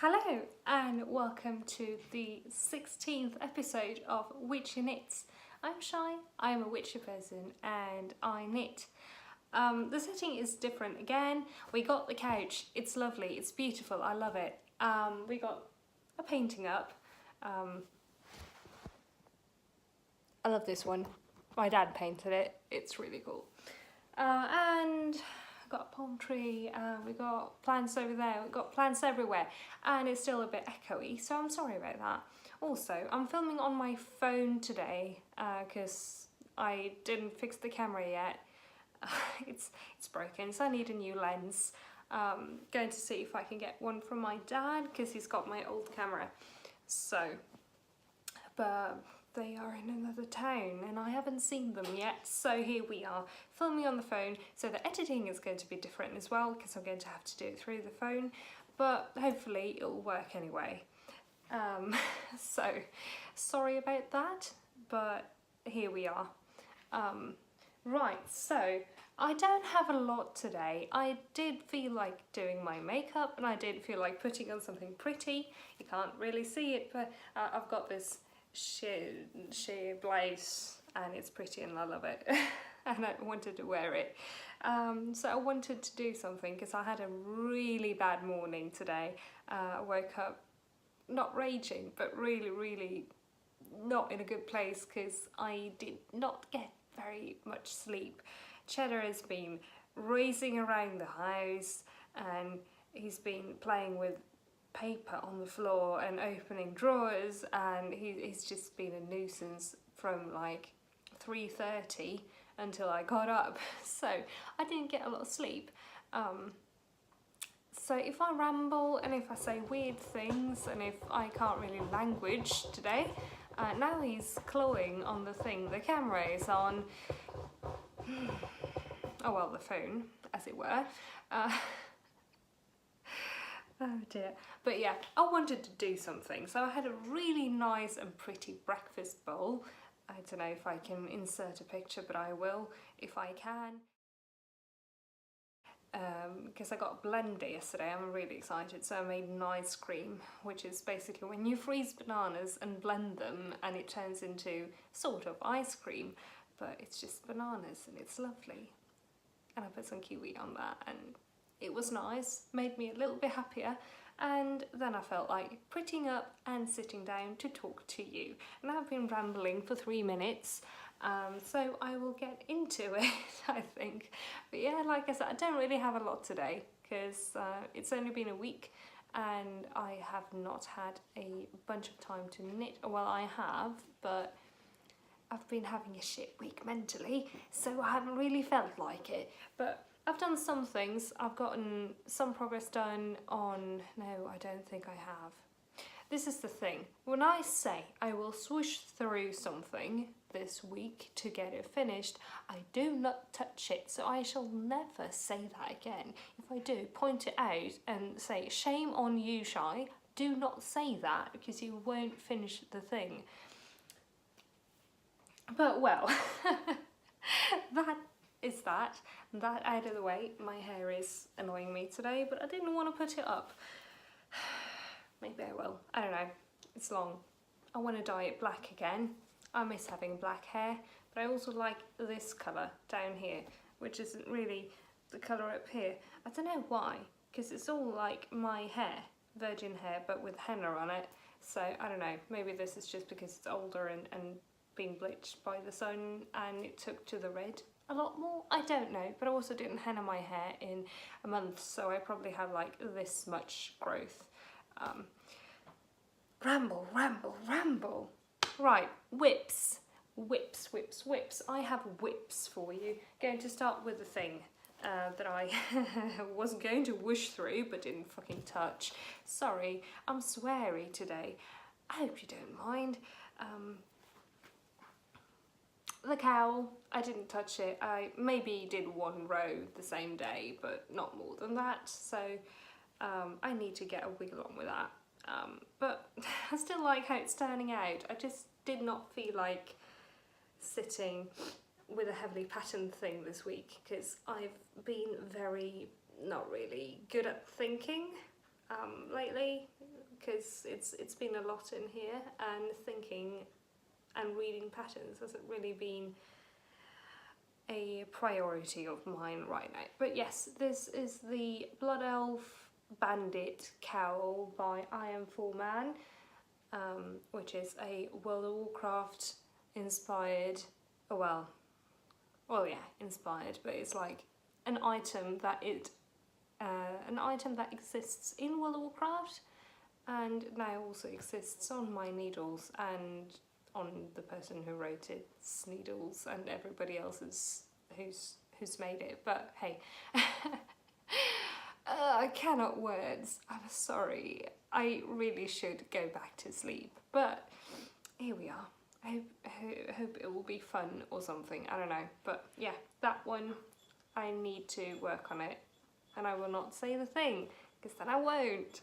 Hello and welcome to the 16th episode of Witchy Knits. I'm Shy, I'm a witchy person and I knit. The setting is different again. We got the couch, it's lovely, it's beautiful, I love it. We got a painting up. I love this one. My dad painted it, it's really cool. And got a palm tree, we got plants over there, we've got plants everywhere, and it's still a bit echoey, so I'm sorry about that. Also, I'm filming on my phone today because I didn't fix the camera yet. It's broken, so I need a new lens. Going to see if I can get one from my dad because he's got my old camera. So, but they are in another town and I haven't seen them yet, so here we are filming on the phone. So the editing is going to be different as well because I'm going to have to do it through the phone, but hopefully it'll work anyway. So sorry about that, but here we are. Right, so I don't have a lot today. I did feel like doing my makeup and I did feel like putting on something pretty. You can't really see it, but I've got this sheer blouse and it's pretty and I love it. And I wanted to wear it. So I wanted to do something because I had a really bad morning today. I woke up not raging, but really not in a good place because I did not get very much sleep. Cheddar has been racing around the house and he's been playing with paper on the floor and opening drawers, and he's just been a nuisance from like 3:30 until I got up, so I didn't get a lot of sleep. So if I ramble and if I say weird things and if I can't really language today, now he's clawing on the thing the camera is on. Oh well, the phone as it were. Oh dear. But yeah, I wanted to do something. So I had a really nice and pretty breakfast bowl. I don't know if I can insert a picture, but I will if I can. Because I got a blender yesterday, I'm really excited. So I made an ice cream, which is basically when you freeze bananas and blend them and it turns into sort of ice cream, but it's just bananas and it's lovely. And I put some kiwi on that and it was nice, made me a little bit happier, and then I felt like prettying up and sitting down to talk to you. And I've been rambling for 3 minutes, so I will get into it, I think. But yeah, like I said, I don't really have a lot today because it's only been a week and I have not had a bunch of time to knit. Well, I have, but I've been having a shit week mentally, so I haven't really felt like it. But I've done some things. I've gotten some progress done on... No, I don't think I have. This is the thing. When I say I will swoosh through something this week to get it finished, I do not touch it. So I shall never say that again. If I do, point it out and say, shame on you, Shy. Do not say that because you won't finish the thing. But well, that is that out of the way. My hair is annoying me today, but I didn't want to put it up. Maybe I will, I don't know, it's long. I want to dye it black again. I miss having black hair, but I also like this colour down here, which isn't really the colour up here. I don't know why, because it's all like my hair, virgin hair, but with henna on it. So I don't know, maybe this is just because it's older and being bleached by the sun and it took to the red a lot more, I don't know. But I also didn't henna my hair in a month, so I probably have like this much growth. Ramble. Right, whips. I have whips for you. Going to start with the thing that I was going to whoosh through but didn't fucking touch. Sorry, I'm sweary today. I hope you don't mind. The cowl, I didn't touch it. I maybe did one row the same day, but not more than that. So I need to get a wiggle on with that. But I still like how it's turning out. I just did not feel like sitting with a heavily patterned thing this week because I've been very not really good at thinking. lately, because it's been a lot in here, and thinking and reading patterns hasn't really been a priority of mine right now. But yes, this is the Blood Elf Bandit cowl by I Am Full Man, which is a World of Warcraft inspired, inspired, but it's like an item that exists in World of Warcraft and now also exists on my needles and on the person who wrote its needles and everybody else's who's made it. But hey, I cannot words. I'm sorry. I really should go back to sleep, but here we are. I hope it will be fun or something. I don't know, but yeah, that one, I need to work on it, and I will not say the thing because then I won't.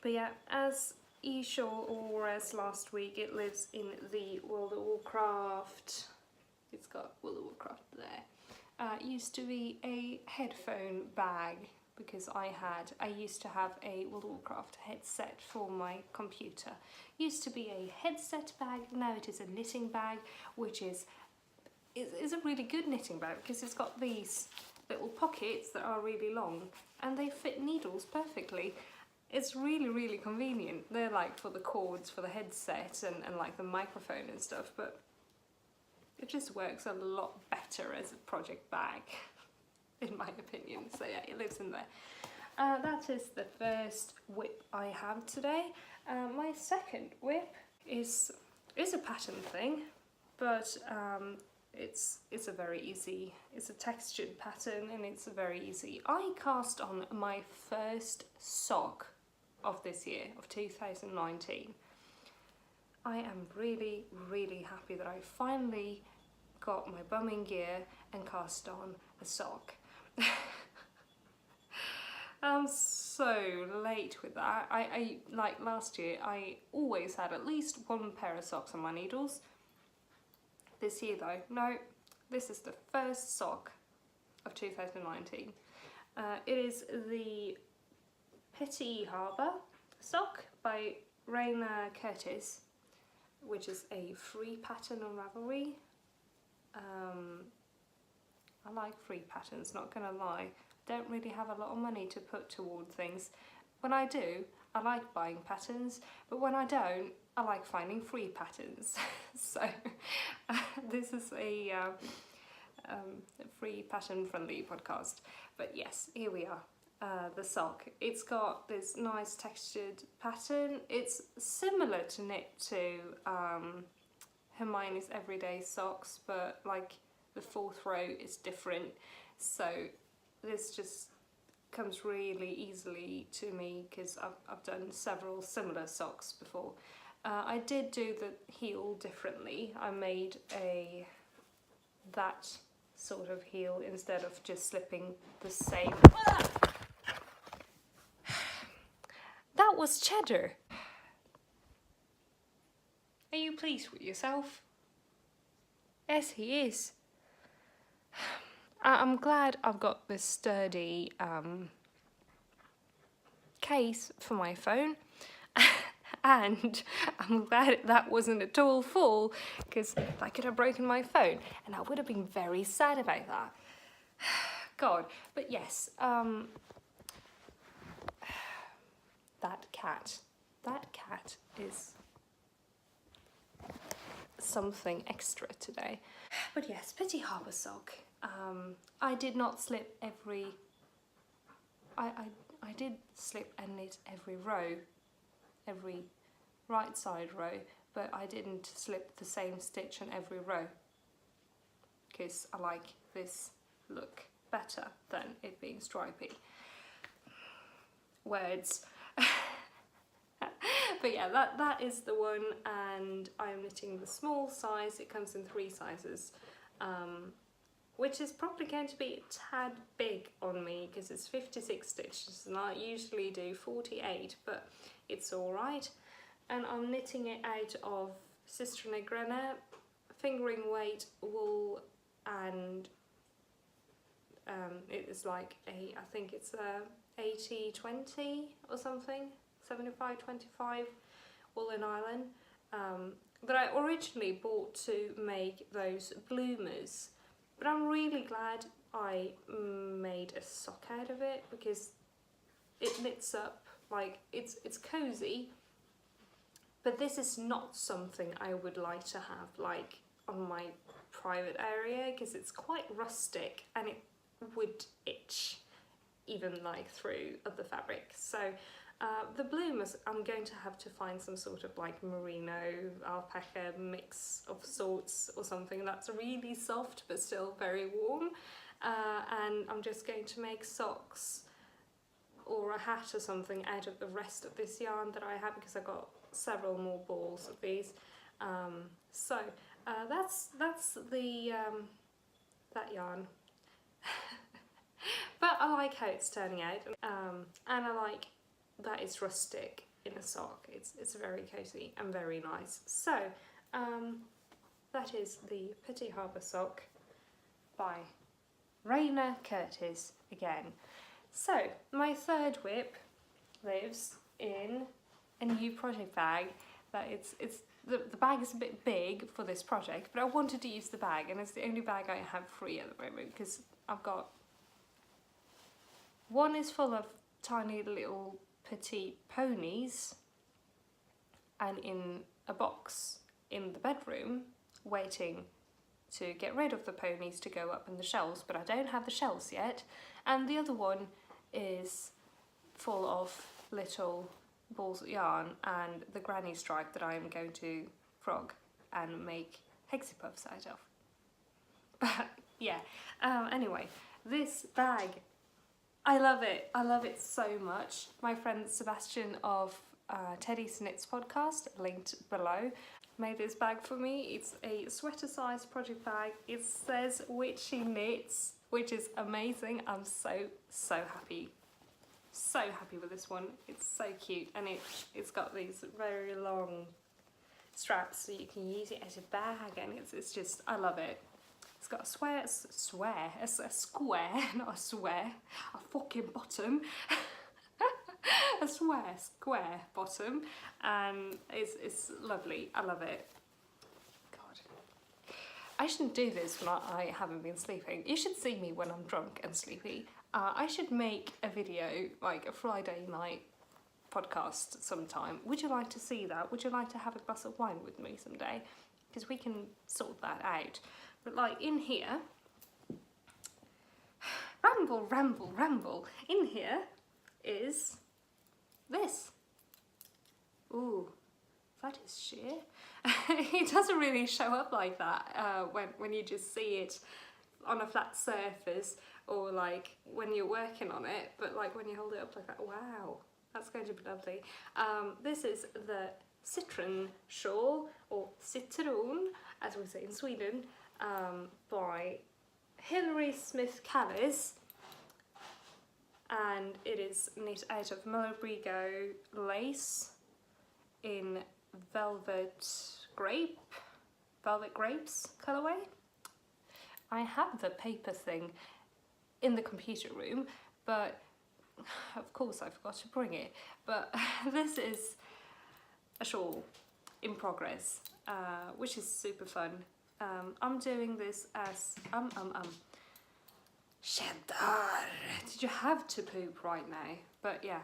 But yeah, as usual, or as last week, it lives in the World of Warcraft. It's got World of Warcraft there. It used to be a headphone bag because I used to have a World of Warcraft headset for my computer. Used to be a headset bag, now it is a knitting bag, which is a really good knitting bag because it's got these little pockets that are really long and they fit needles perfectly. It's really, really convenient. They're like for the cords for the headset and like the microphone and stuff, but it just works a lot better as a project bag, in my opinion. So yeah, it lives in there. That is the first whip I have today. My second whip is a pattern thing, but it's a very easy, it's a textured pattern and it's very easy. I cast on my first sock of this year, of 2019. I am really, really happy that I finally got my bumming gear and cast on a sock. I'm so late with that. I like last year, I always had at least one pair of socks on my needles. This year though, no, this is the first sock of 2019. It is the Petty Harbour sock by Rayna Curtis, which is a free pattern on Ravelry. I like free patterns, not gonna lie. Don't really have a lot of money to put toward things. When I do, I like buying patterns, but when I don't, I like finding free patterns. So this is a free pattern friendly podcast. But yes, here we are. The sock. It's got this nice textured pattern. It's similar to knit to Hermione's Everyday Socks, but like the fourth row is different. So this just comes really easily to me because I've done several similar socks before. I did do the heel differently. I made that sort of heel instead of just slipping the same. That was Cheddar. Are you pleased with yourself? Yes, he is. I'm glad I've got this sturdy case for my phone. And I'm glad that wasn't at all full, because I could have broken my phone and I would have been very sad about that. God, but yes, that cat is something extra today. But yes, Petty Harbour sock. I did not slip every, I did slip and knit every row, every right side row, but I didn't slip the same stitch on every row because I like this look better than it being stripy. Words. But yeah, that is the one, and I'm knitting the small size. It comes in 3 sizes, which is probably going to be a tad big on me because it's 56 stitches and I usually do 48, but it's alright. And I'm knitting it out of Søstrene Grene, fingering weight wool, and It is like I think it's a 80-20 or something, 75-25 wool and nylon, that I originally bought to make those bloomers, but I'm really glad I made a sock out of it, because it knits up, like it's cozy, but this is not something I would like to have like on my private area, because it's quite rustic and it would itch even like through other fabric. So the bloomers, I'm going to have to find some sort of like merino alpaca mix of sorts or something that's really soft but still very warm, and I'm just going to make socks or a hat or something out of the rest of this yarn that I have, because I've got several more balls of these. So that's the that yarn. But I like how it's turning out, and I like that it's rustic in a sock. It's very cozy and very nice. So that is the Petit Harbour sock by Rayna Curtis again. So my third whip lives in a new project bag. That the bag is a bit big for this project, but I wanted to use the bag, and it's the only bag I have free at the moment, because I've got one is full of tiny little petite ponies, and in a box in the bedroom waiting to get rid of the ponies to go up in the shelves, but I don't have the shelves yet. And the other one is full of little balls of yarn and the granny stripe that I am going to frog and make hexie puffs out of. But yeah, anyway, this bag, I love it. I love it so much. My friend Sebastian of Teddiesknitts podcast, linked below, made this bag for me. It's a sweater size project bag. It says Witchy knits, which is amazing. I'm so happy. So happy with this one. It's so cute, and it's got these very long straps so you can use it as a bag, and it's just, I love it. It's got a square, not a swear, a fucking bottom. A square bottom, and it's lovely. I love it. God, I shouldn't do this when I haven't been sleeping. You should see me when I'm drunk and sleepy. I should make a video, like a Friday night podcast sometime. Would you like to see that? Would you like to have a glass of wine with me someday? Because we can sort that out. But like in here, ramble, in here is this. Ooh, that is sheer. It doesn't really show up like that when you just see it on a flat surface, or like when you're working on it, but like when you hold it up like that, wow, that's going to be lovely. This is the Citron shawl, or Citron as we say in Sweden, by Hilary Smith Callis, and it is knit out of Malabrigo lace in velvet grapes colourway. I have the paper thing in the computer room, but of course I forgot to bring it. But this is a shawl in progress, which is super fun. I'm doing this as cheddar. Did you have to poop right now? But yeah,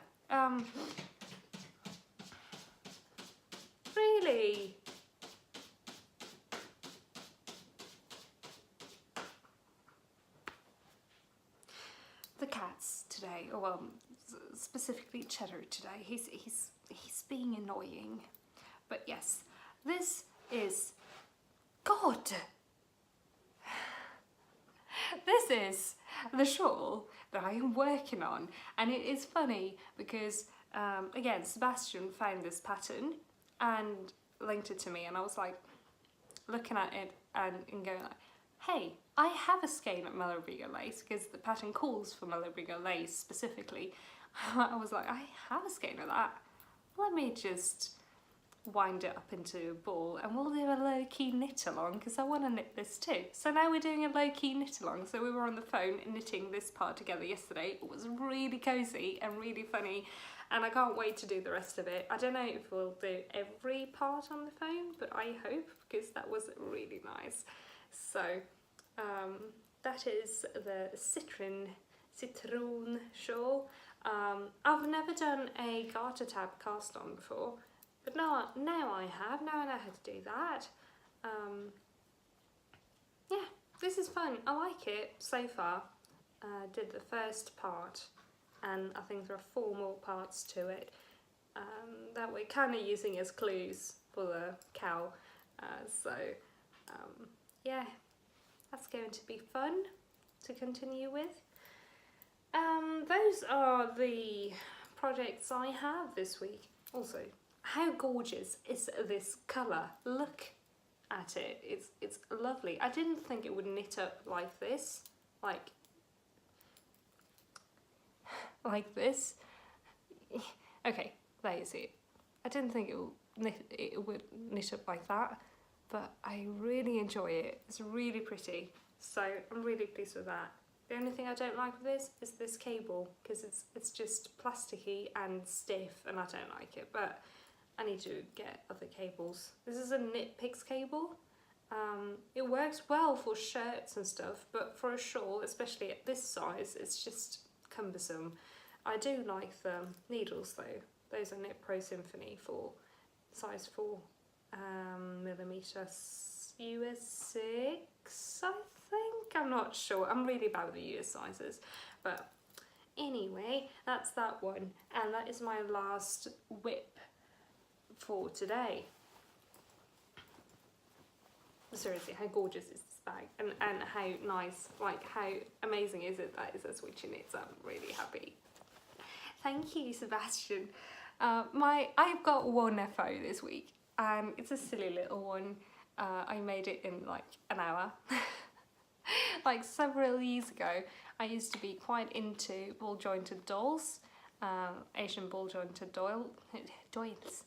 really. The cats today, or well, specifically Cheddar today, he's being annoying. But yes, this is, God, this is the shawl that I am working on, and it is funny because again, Sebastian found this pattern and linked it to me, and I was like looking at it and going like, hey, I have a skein of Malabrigo lace, because the pattern calls for Malabrigo lace specifically. I was like, I have a skein of that. Let me just wind it up into a ball, and we'll do a low-key knit along because I want to knit this too. So now we're doing a low-key knit along. So we were on the phone knitting this part together yesterday. It was really cozy and really funny, and I can't wait to do the rest of it. I don't know if we'll do every part on the phone, but I hope, because that was really nice. So that is the Citron shawl. I've never done a garter tab cast on before, but now I have. Now I know how to do that. Yeah, this is fun. I like it so far. Did the first part, and I think there are 4 more parts to it that we're kind of using as clues for the cowl. Yeah, that's going to be fun to continue with. Those are the projects I have this week. Also, how gorgeous is this colour? Look at it. It's lovely. I didn't think it would knit up like this. Like this. Okay, there you see it. I didn't think it would knit up like that, but I really enjoy it. It's really pretty, so I'm really pleased with that. The only thing I don't like with this is this cable, because it's just plasticky and stiff, and I don't like it, but I need to get other cables. This is a Knit Picks cable. It works well for shirts and stuff, but for a shawl, especially at this size, it's just cumbersome. I do like the needles though. Those are Knit Pro Symphony for size 4 millimeter US 6, I think. I'm not sure. I'm really bad with the US sizes, but anyway, that's that one, and that is my last whip for today. Seriously, how gorgeous is this bag, and how nice, like how amazing is it that it's a Witchy knits. I'm really happy. Thank you, Sebastian. I've got one FO this week, and it's a silly little one. I made it in like an hour. Like several years ago, I used to be quite into ball jointed dolls, Asian ball jointed dolls.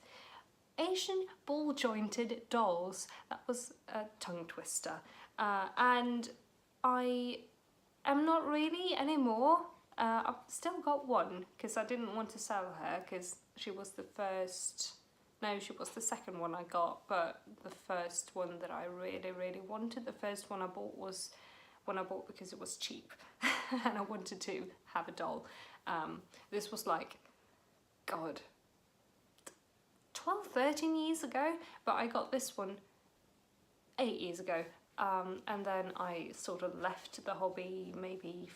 Asian ball jointed dolls. That was a tongue twister. And I am not really anymore. I've still got one because I didn't want to sell her because she was the first. No, she was the second one I got, but the first one that I really wanted. The first one I bought was one I bought because it was cheap and I wanted to have a doll. This was like, God, 12, 13 years ago, but I got this one 8 years ago. And then I sort of left the hobby maybe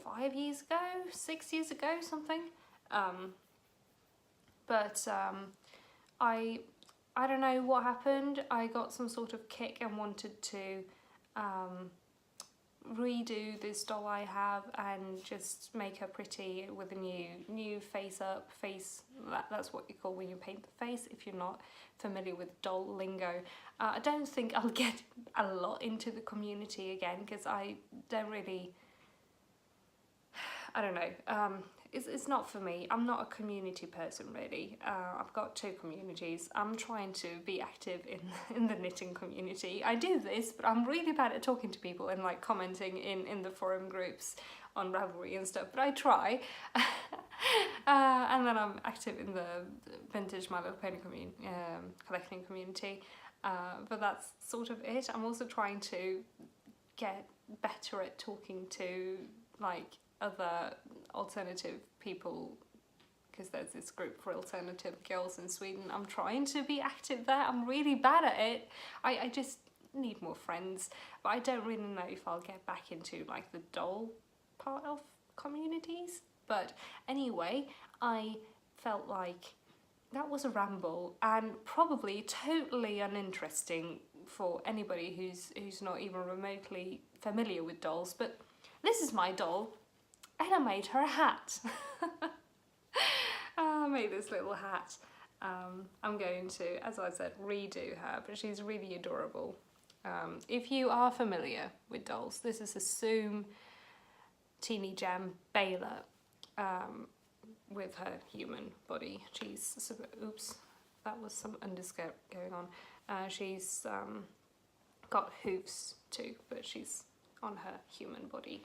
5 years ago, 6 years ago, something. I don't know what happened. I got some sort of kick and wanted to redo this doll I have and just make her pretty with a new face up, that's what you call when you paint the face if you're not familiar with doll lingo. I don't think I'll get a lot into the community again because I don't really, I don't know, it's not for me. I'm not a community person really. I've got 2 communities. I'm trying to be active in the knitting community. I do this, but I'm really bad at talking to people and like commenting in the forum groups on Ravelry and stuff, but I try. And then I'm active in the vintage My Little Pony collecting community, but that's sort of it. I'm also trying to get better at talking to like other alternative people, because there's this group for alternative girls in Sweden. I'm trying to be active there. I'm really bad at it. I just need more friends, but I don't really know if I'll get back into like the doll part of communities. But anyway, I felt like that was a ramble and probably totally uninteresting for anybody who's not even remotely familiar with dolls, but this is my doll. And I made her a hat. I made this little hat. I'm going to, as I said, redo her, but she's really adorable. If you are familiar with dolls, this is a Zoom Teeny Jam Baylor with her human body. She's, oops, that was some underskirt going on. She's got hooves too, but she's on her human body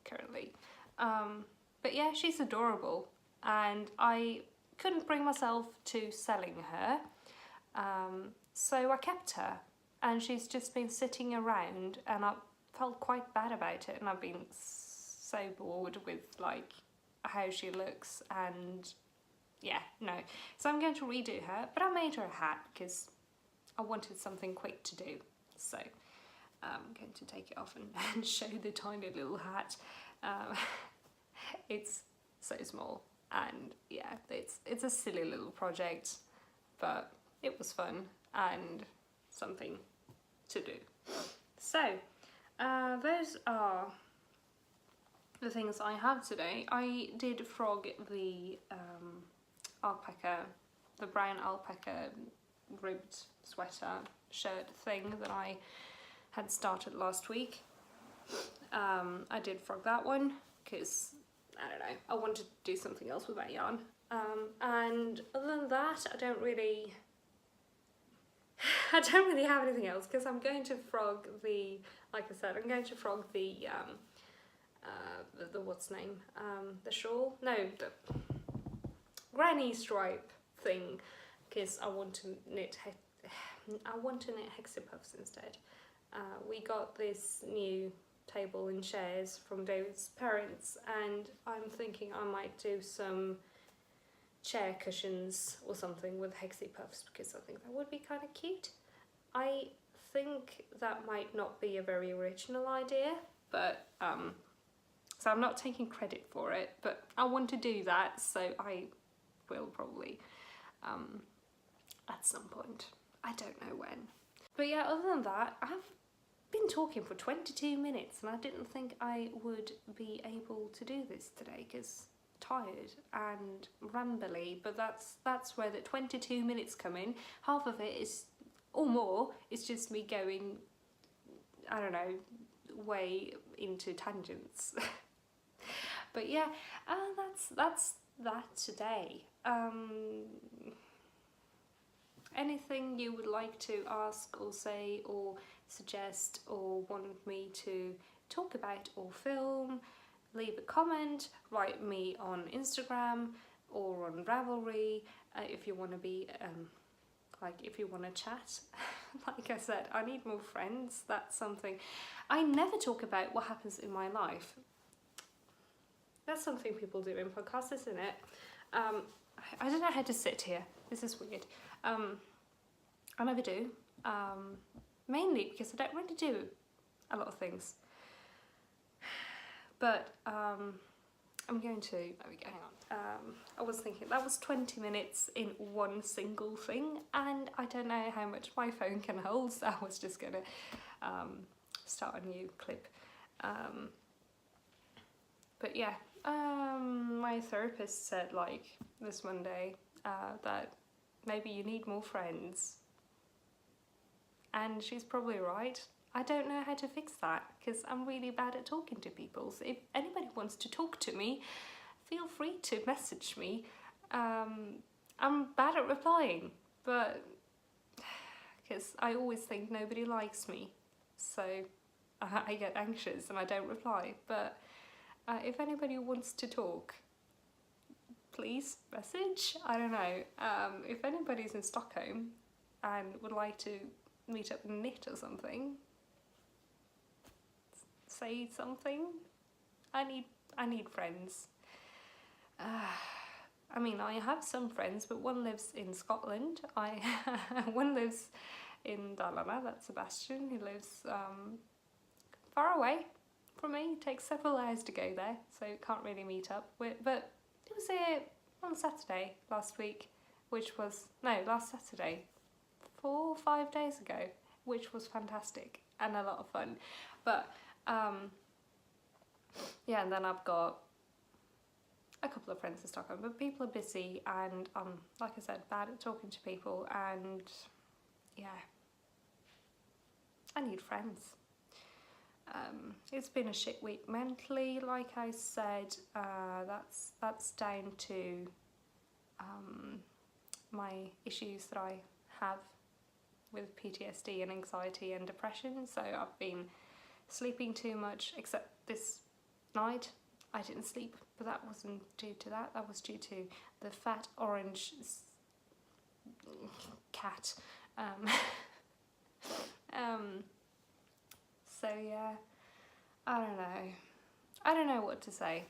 currently. But yeah, she's adorable, and I couldn't bring myself to selling her, so I kept her, and she's just been sitting around, and I felt quite bad about it, and I've been so bored with like how she looks, and yeah, no. So I'm going to redo her, but I made her a hat because I wanted something quick to do. So I'm going to take it off and show the tiny little hat. It's so small, and yeah, it's a silly little project, but it was fun and something to do. So those are the things I have today. I did frog the alpaca, the brown alpaca ribbed sweater shirt thing that I had started last week. I did frog that one because, I don't know, I wanted to do something else with that yarn. And other than that, I don't really have anything else, because I'm going to frog the, like I said, I'm going to frog the what's name? The shawl? No, the granny stripe thing, because I want to knit hexapuffs instead. We got this new table and chairs from David's parents, and I'm thinking I might do some chair cushions or something with hexapuffs, because I think that would be kind of cute. I think that might not be a very original idea, but so I'm not taking credit for it, but I want to do that, so I will probably at some point. I don't know when. But yeah, other than that, I've been talking for 22 minutes, and I didn't think I would be able to do this today because tired and rambly, but that's where the 22 minutes come in. Half of it is, or more, it's just me going, I don't know, way into tangents. But yeah, that's that today. Anything you would like to ask or say or suggest or want me to talk about or film, leave a comment, write me on Instagram or on Ravelry if you want to be if you want to chat. Like I said, I need more friends. That's something I never talk about, what happens in my life. That's something people do in podcasts, isn't it? I don't know how to sit here. This is weird. I never do. Mainly because I don't really do a lot of things. But I'm going to, there we go, hang on. I was thinking that was 20 minutes in one single thing, and I don't know how much my phone can hold, so I was just going to start a new clip. But yeah, my therapist said like this Monday that maybe you need more friends, and she's probably right. I don't know how to fix that because I'm really bad at talking to people. So if anybody wants to talk to me, feel free to message me. I'm bad at replying, but because I always think nobody likes me, so I get anxious and I don't reply. But if anybody wants to talk, please message. I don't know. If anybody's in Stockholm and would like to meet up and knit or something, say something. I need friends. I mean, I have some friends, but one lives in Scotland. One lives in Dalarna, that's Sebastian. He lives far away from me. It takes several hours to go there, so can't really meet up. But it was here on Saturday last week, last Saturday, 4 or 5 days ago, which was fantastic and a lot of fun. But yeah, and then I've got a couple of friends in Stockholm, but people are busy, and like I said, bad at talking to people, and yeah, I need friends. It's been a shit week mentally, like I said. That's down to my issues that I have with PTSD and anxiety and depression. So I've been sleeping too much, except this night I didn't sleep, but that wasn't due to that. That was due to the fat orange cat. So yeah, I don't know what to say,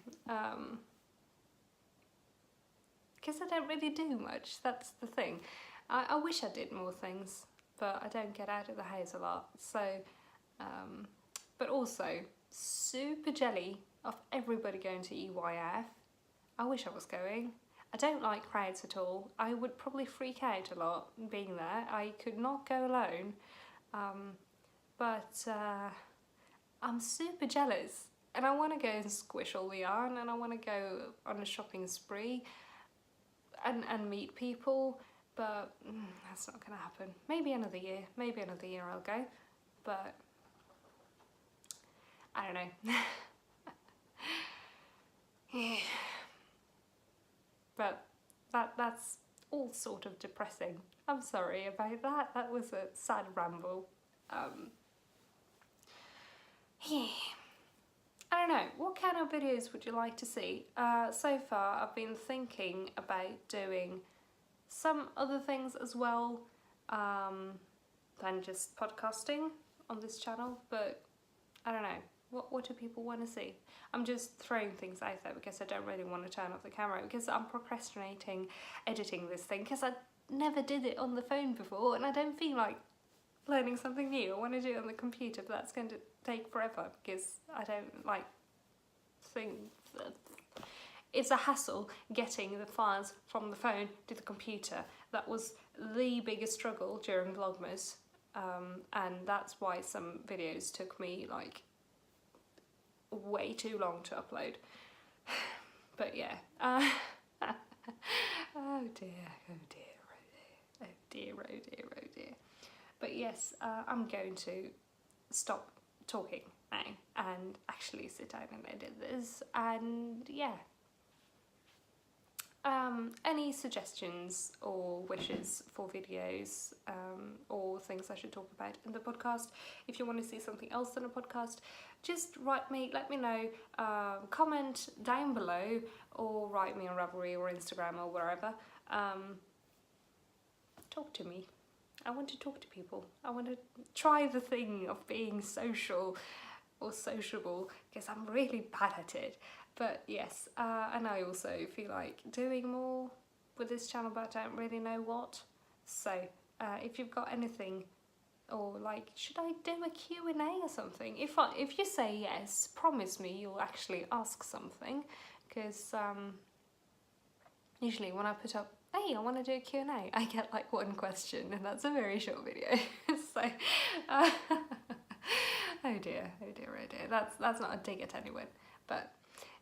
because I don't really do much. That's the thing. I wish I did more things, but I don't get out of the house a lot. So but also super jelly of everybody going to EYF. I wish I was going. I don't like crowds at all. I would probably freak out a lot being there. I could not go alone. But I'm super jealous, and I want to go and squish all the yarn, and I want to go on a shopping spree and meet people, but that's not going to happen. Maybe another year I'll go, but I don't know. Yeah. But that's all sort of depressing. I'm sorry about that. That was a sad ramble. Yeah. I don't know, what kind of videos would you like to see? So far I've been thinking about doing some other things as well than just podcasting on this channel, but I don't know, what do people want to see? I'm just throwing things out there because I don't really want to turn off the camera, because I'm procrastinating editing this thing because I never did it on the phone before, and I don't feel like learning something new. I want to do it on the computer, but that's going to take forever because I don't like things. It's a hassle getting the files from the phone to the computer. That was the biggest struggle during Vlogmas, and that's why some videos took me like way too long to upload. But yeah, oh dear, oh dear, oh dear, oh dear, oh dear, oh dear. But yes, I'm going to stop talking now and actually sit down and edit this, and yeah. Any suggestions or wishes for videos or things I should talk about in the podcast? If you want to see something else in a podcast, just let me know, comment down below, or write me on Ravelry or Instagram or wherever. Talk to me. I want to talk to people. I want to try the thing of being social or sociable, because I'm really bad at it. But yes, and I also feel like doing more with this channel, but I don't really know what. So if you've got anything, or like, should I do a Q&A or something? If you say yes, promise me you'll actually ask something, because usually when I put up, hey, I want to do a Q&A, I get like one question, and that's a very short video. So oh dear, oh dear, oh dear. That's not a dig at anyone, but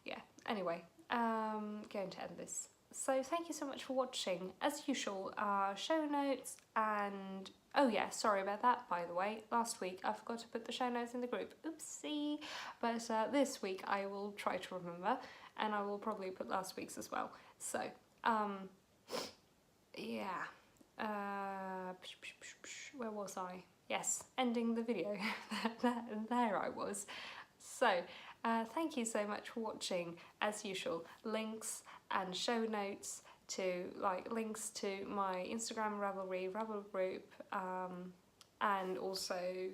yeah. Anyway, going to end this. So thank you so much for watching. As usual, show notes and oh yeah, sorry about that, by the way. Last week I forgot to put the show notes in the group. Oopsie. But this week I will try to remember, and I will probably put last week's as well. So yeah. Where was I? Yes, ending the video. There I was. So thank you so much for watching. As usual, links and show notes to links to my Instagram Ravelry, Ravel group, and also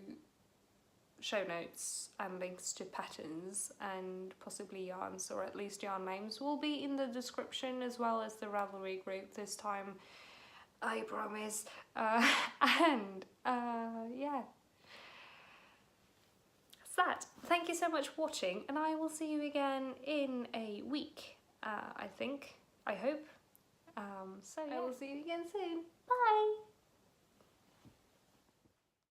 show notes and links to patterns and possibly yarns, or at least yarn names, will be in the description, as well as the Ravelry group this time, I promise. And yeah, that's that. Thank you so much for watching, and I will see you again in a week, I think, I hope. So I will see you again soon. Bye!